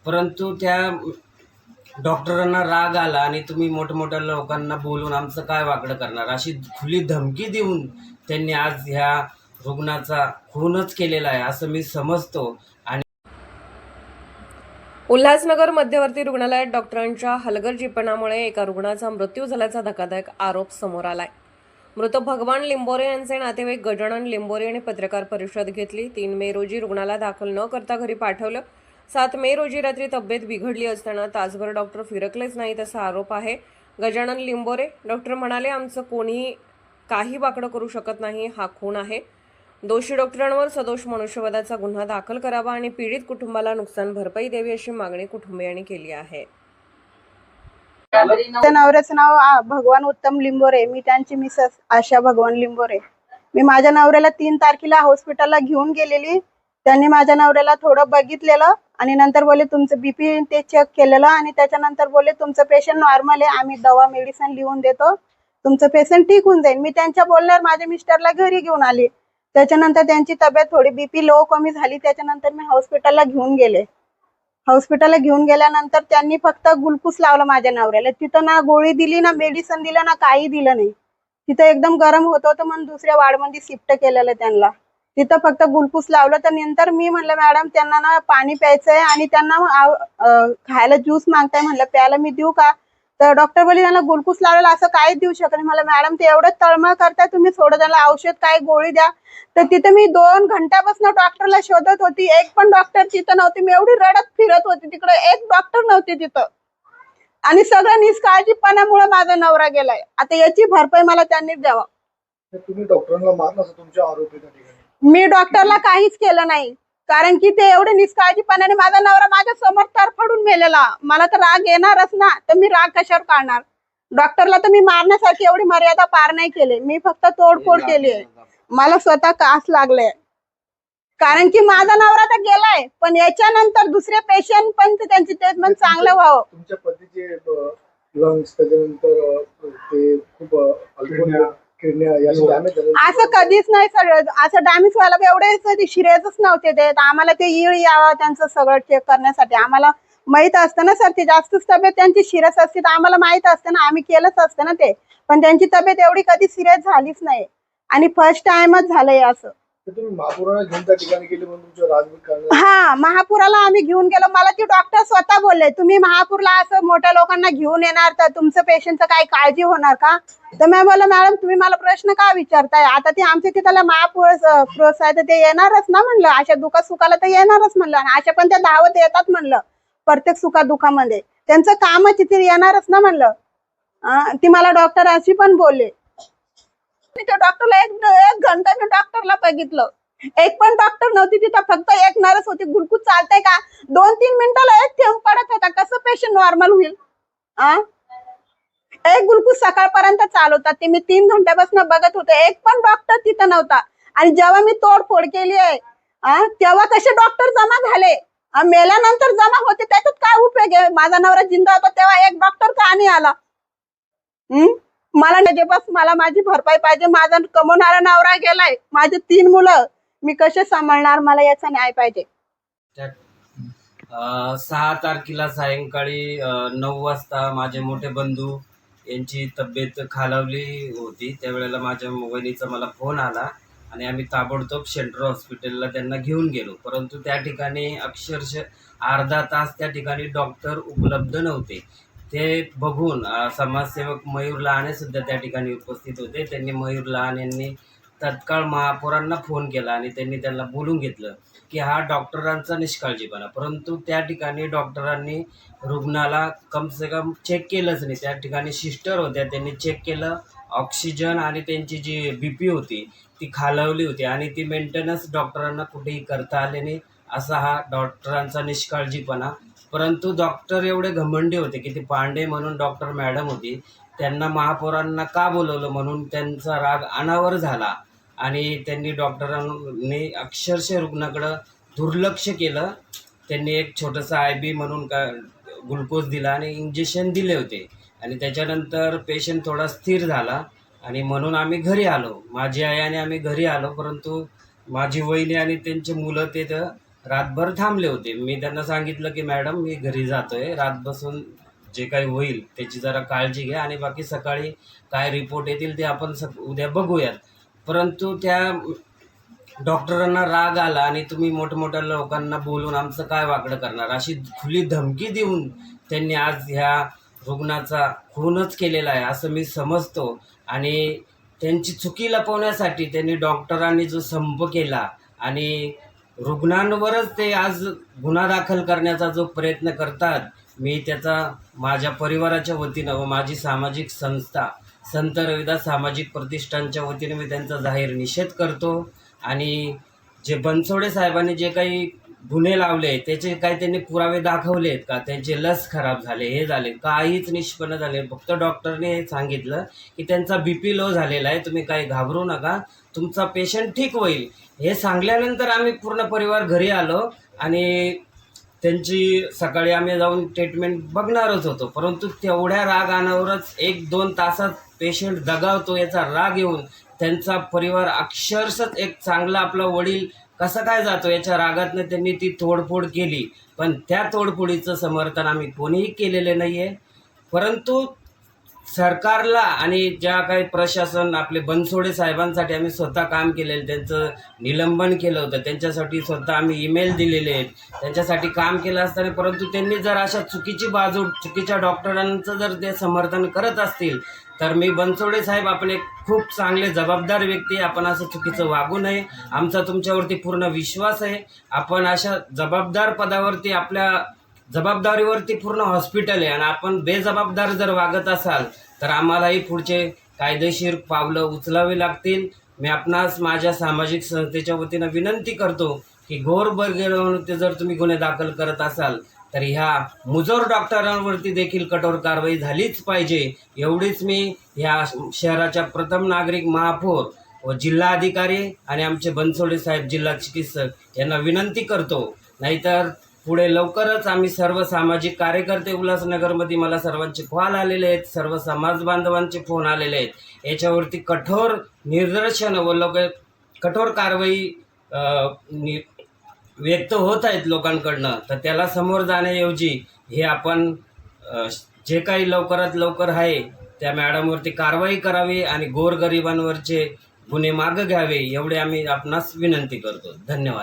परंतु त्या डॉक्टरांना राग आला आणि तुम्ही मोठमोठ्या लोकांना बोलून आमचं काय वाकडं करणार अशी खुली धमकी देऊन त्यांनी आज ह्या रुग्णाचा खूनच केलेला आहे असं मी समजतो। आणि उल्हासनगर मध्यवर्ती रुग्णालयात डॉक्टरांच्या हलगर्जीपणामुळे एका रुग्णाचा मृत्यू झाल्याचा धक्कादायक आरोप समोर आलाय। मृत भगवान लिंबोरे यांचे नातेवाईक गजानन लिंबोरे यांनी पत्रकार परिषद घेतली। 3 मे रोजी रुग्णाला दाखल न करता घरी पाठवलं। 7 मे रोजी रात्री तब्येत बिघडली असताना तासभर डॉक्टर फिरकलेच नाहीत असा आरोप आहे। गजानन लिंबोरे डॉक्टर म्हणाले, आमचं कोणीही काही वाकडं करू शकत नाही, हा खून आहे। दोषी डॉक्टरांवर सदोष मनुष्यवधाचा गुन्हा दाखल करावा आणि पीडित कुटुंबाला नुकसान भरपाई द्यावी अशी मागणी कुटुंबियांनी केली आहे। नवऱ्याचं नाव भगवान उत्तम लिंबोरे, मी त्यांची मिसेस आशा भगवान लिंबोरे। मी माझ्या नवऱ्याला 3 तारखेला हॉस्पिटलला घेऊन गेलेली। त्यांनी माझ्या नवऱ्याला थोडं बघितलेलं आणि नंतर बोलले तुमचं बीपी ते चेक केलेलं आणि त्याच्यानंतर बोलले तुमचं पेशंट नॉर्मल आहे, आम्ही दवा मेडिसिन लिहून देतो, तुमचं पेशंट ठीक होऊन जाईल। मी त्यांच्या बोलण्यावर माझ्या मिस्टरला घरी घेऊन आले। त्याच्यानंतर त्यांची तब्येत थोडी बीपी लो कमी झाली, त्याच्यानंतर मी हॉस्पिटलला घेऊन गेले। हॉस्पिटलला घेऊन गेल्यानंतर त्यांनी फक्त ग्लुकोज लावला माझ्या नवऱ्याला। तिथं ना गोळी दिली ना मेडिसिन दिलं ना काही दिलं नाही। तिथं एकदम गरम होत होतं म्हणून दुसऱ्या वार्डमध्ये शिफ्ट केलेलं त्यांना। तिथं फक्त ग्लुकोज लावलं। तर नंतर मी म्हणलं मॅडम त्यांना ना पाणी प्यायचंय आणि त्यांना खायला ज्यूस मागताय, म्हणलं प्यायला मी देऊ का? तर डॉक्टर बोलले त्यांना ग्लुकोज लावलेला असं काही देऊ शकत नाही। मला मॅडम ते एवढं तळमळ करताय, तुम्ही थोडं त्याला औषध काय गोळी द्या। तर तिथे मी 2 घंट्यापासून डॉक्टरला शोधत होती, एक पण डॉक्टर तिथं नव्हती। मी एवढी रडत फिरत होती, तिकडे एक डॉक्टर नव्हती तिथं आणि सगळं निष्काळजीपणामुळे माझा नवरा गेलाय। आता याची भरपाई मला त्यांनीच द्यावा। तुम्ही डॉक्टरांना मारलं असं तुमचे आरोप आहे त्या ठिकाणी? मी डॉक्टरला काहीच केलं नाही, कारण की ते एवढे निष्काळजीपणाने माझा नवरा माझ्या समोर तरफडून मेलेला। मला तर राग येणारच ना, तर मी राग कशावर काढणार? डॉक्टरला तर मी मारण्यासारखी एवढी मर्यादा पार नाही केली, मी फक्त तोडफोड केली आहे। मला स्वतः कास लागले, कारण की माझा नवरा तर गेलाय, पण याच्यानंतर दुसरे पेशंट पण त्यांची ट्रीटमेंट चांगलं व्हावं। तुमच्या पतीचे लंग्स त्याच्यानंतर ते खूप असं कधीच नाही सर, असं डॅमेज व्हायला एवढे कधी सिरियसच नव्हते ते। आम्हाला ते येळ यावं त्यांचं सगळं चेक करण्यासाठी आम्हाला माहित असतं ना सर, ते जास्तच तब्येत त्यांची सिरियस असते तर आम्हाला माहित असतं ना, आम्ही केलंच असतं ना ते। पण त्यांची तब्येत एवढी कधी सिरियस झालीच नाही आणि फर्स्ट टाइमच झालंय असं। तुम्ही महापुराला घेऊन त्या ठिकाणी गेले म्हणून तुमच्या राजवीर करणार? हा, महापुराला आम्ही घेऊन गेलो। मला ती डॉक्टर स्वतः बोलले तुम्ही महापूरला असं मोठ्या लोकांना घेऊन येणार तर तुमचं पेशंटचं काय काळजी होणार का? तर मी बोललो मॅडम तुम्ही मला प्रश्न का विचारताय? आता ते आमच्या तिथला महापूर प्रोस आहे तर ते येणारच ना म्हणलं, अशा दुखा सुखाला तर येणारच म्हणलं, आणि अशा पण त्या धावत येतात म्हणलं प्रत्येक सुखा दुखामध्ये, त्यांचं कामच तिथे येणारच ना म्हणलं। ती मला डॉक्टर अशी पण बोलले। त्या डॉक्टरला एक घंटा मी डॉक्टरला बघितलं, एक पण डॉक्टर नव्हती तिथं, फक्त एक नर्स होती। ग्लुकोज चालतंय का? 2-3 मिनिटाला एक थेंब पडत होता, कसं पेशंट नॉर्मल होईल? एक ग्लुकोज सकाळपर्यंत चालवतात ते, मी 3 घंट्यापासून बघत होते, एक पण डॉक्टर तिथं नव्हता। आणि जेव्हा मी तोडफोड केली आहे तेव्हा कसे डॉक्टर जमा झाले, मेल्यानंतर जमा होते, त्याच्यात काय उपयोग आहे? माझा नवरा जिंदा होता तेव्हा एक डॉक्टर का नाही आला? मला त्याच्यापासून मला माझी भरपाई पाहिजे। माझा कमवणारा नवरा गेलाय, माझे 3 मुलं मी कसे सांभाळणार? मला याचा न्याय पाहिजे। 6 तारखेला सायंकाळी 9 वाजता माझे मोठे बंधू यांची तब्येत खालावली होती। त्यावेळेला माझ्या वहिनीचा मला फोन आला आणि आम्ही ताबडतोब सेंट्रल हॉस्पिटलला त्यांना घेऊन गेलो। परंतु त्या ठिकाणी अक्षरशः अर्धा तास त्या ठिकाणी डॉक्टर उपलब्ध नव्हते। ते बघून समाजसेवक मयूर लहाने सुद्धा त्या ठिकाणी उपस्थित होते। त्यांनी मयूर लहान यांनी तत्काळ महापौरांना फोन केला आणि त्यांनी त्यांना बोलून घेतलं की हा डॉक्टरांचा निष्काळजीपणा। परंतु त्या ठिकाणी डॉक्टरांनी रुग्णाला कम से कम चेक केलंच नाही। त्या ठिकाणी सिस्टर होत्या, त्यांनी चेक केलं, ऑक्सिजन आणि त्यांची जी बीपी होती ती खालावली होती आणि ती मेंटेनन्स डॉक्टरांना कुठेही करता आले नाही, असा हा डॉक्टरांचा निष्काळजीपणा। परंतु डॉक्टर एवढे घमंडी होते की ती पांडे म्हणून डॉक्टर मॅडम होती, त्यांना महापौरांना का बोलवलं म्हणून त्यांचा राग अनावर झाला आणि त्यांनी डॉक्टरांनी अक्षरशः रुग्णाकडं दुर्लक्ष केलं। त्यांनी एक छोटंसं IB म्हणून का ग्लुकोज दिला आणि इंजेक्शन दिले होते आणि त्याच्यानंतर पेशंट थोडा स्थिर झाला आणि म्हणून आम्ही घरी आलो, माझी आई आणि आम्ही घरी आलो। परंतु माझी वहिनी आणि त्यांची मुलं तिथं रातभर थांबले होते. मी त्यांना सांगितलं की मॅडम मी घरी जातोय, रात बसून जे काही होईल त्याची जरा काळजी घ्या आणि बाकी सकाळी काय रिपोर्ट येतील ते आपण उद्या बघूयात. परंतु त्या डॉक्टरांना राग आला आणि तुम्ही मोठमोठ्या लोकांना बोलून आमचं काय वाकडं करणार अशी खुली धमकी देऊन त्यांनी आज ह्या रुग्णाचा खूनच केलेला आहे असं मी समजतो. आणि त्यांची चुकी लपवण्यासाठी त्यांनी डॉक्टरांनी जो संप केला आणि रुग्णांवरच ते आज गुन्हा दाखल करण्याचा जो प्रयत्न करतात, मी त्याचा माझ्या परिवाराच्या वतीनं व माझी सामाजिक संस्था संत रविदास सामाजिक प्रतिष्ठानच्या वतीने मी त्यांचा जाहीर निषेध करतो. आणि जे बनसोडे साहेबांनी जे काही गुन्हे लावले त्याचे काही त्यांनी पुरावे दाखवलेत का? त्यांचे लस खराब झाले, हे झाले, काहीच निष्पन्न झाले. फक्त डॉक्टरने हे सांगितलं की त्यांचा BP लो झालेला आहे, तुम्ही काही घाबरू नका, तुमचा पेशंट ठीक होईल. हे सांगल्यानंतर आम्ही पूर्ण परिवार घरी आलो आणि त्यांची सकाळी आम्ही जाऊन ट्रीटमेंट बघणारच होतो. परंतु तेवढ्या राग अनावरच 1-2 तासात पेशंट दगावतो याचा राग येऊन त्यांचा परिवार अक्षरशः एक चांगला आपला वडील कसं काय जातो याच्या रागातनं त्यांनी ती तोडफोड केली. पण त्या तोडफोडीचं समर्थन आम्ही कोणीही केलेले नाही आहे. परंतु सरकारला आणि ज्या काही प्रशासन आपले बनसोडे साहेबांसाठी आम्ही स्वतः काम केलेलं, त्यांचं निलंबन केलं होतं, त्यांच्यासाठी स्वतः आम्ही ईमेल दिलेले आहेत, त्यांच्यासाठी काम केलं असताना परंतु त्यांनी जर अशा चुकीची बाजू चुकीच्या डॉक्टरांचं जर ते समर्थन करत असतील तर मी बनसोडे साहेब आपण एक खूप चांगले जबाबदार व्यक्ती, आपण असं चुकीचं वागू नये. आमचा तुमच्यावरती पूर्ण विश्वास आहे. आपण अशा जबाबदार पदावरती आपल्या जबाबदारीवरती पूर्ण हॉस्पिटल आहे आणि आपण बेजबाबदार जर वागत असाल तर आम्हालाही पुढचे कायदेशीर पावलं उचलावी लागतील. मी आपणास माझ्या सामाजिक संस्थेच्या वतीनं विनंती करतो की गोरगरिबांवरती जर तुम्ही गुन्हे दाखल करत असाल तर ह्या मुजोर डॉक्टरांवरती देखील कठोर कारवाई झालीच पाहिजे. एवढीच मी ह्या शहराच्या प्रथम नागरिक महापौर व जिल्हाधिकारी आणि आमचे बनसोडे साहेब जिल्हा चिकित्सक यांना विनंती करतो. नाहीतर पुढे लवकरच आम्ही सर्व सामाजिक कार्यकर्ते उल्हासनगरमध्ये मला सर्वांचे कॉल आलेले आहेत, सर्व समाज बांधवांचे फोन आलेले आहेत. याच्यावरती कठोर निदर्शन व कठोर कारवाई व्यक्त होत आहेत लोकांकडनं. तर त्याला समोर जाण्याऐवजी हे आपण जे काही लवकरात लवकर आहे त्या मॅडमवरती कारवाई करावी आणि गोरगरिबांवरचे गुन्हे मागं घ्यावे एवढे आम्ही आपणास विनंती करतो. धन्यवाद.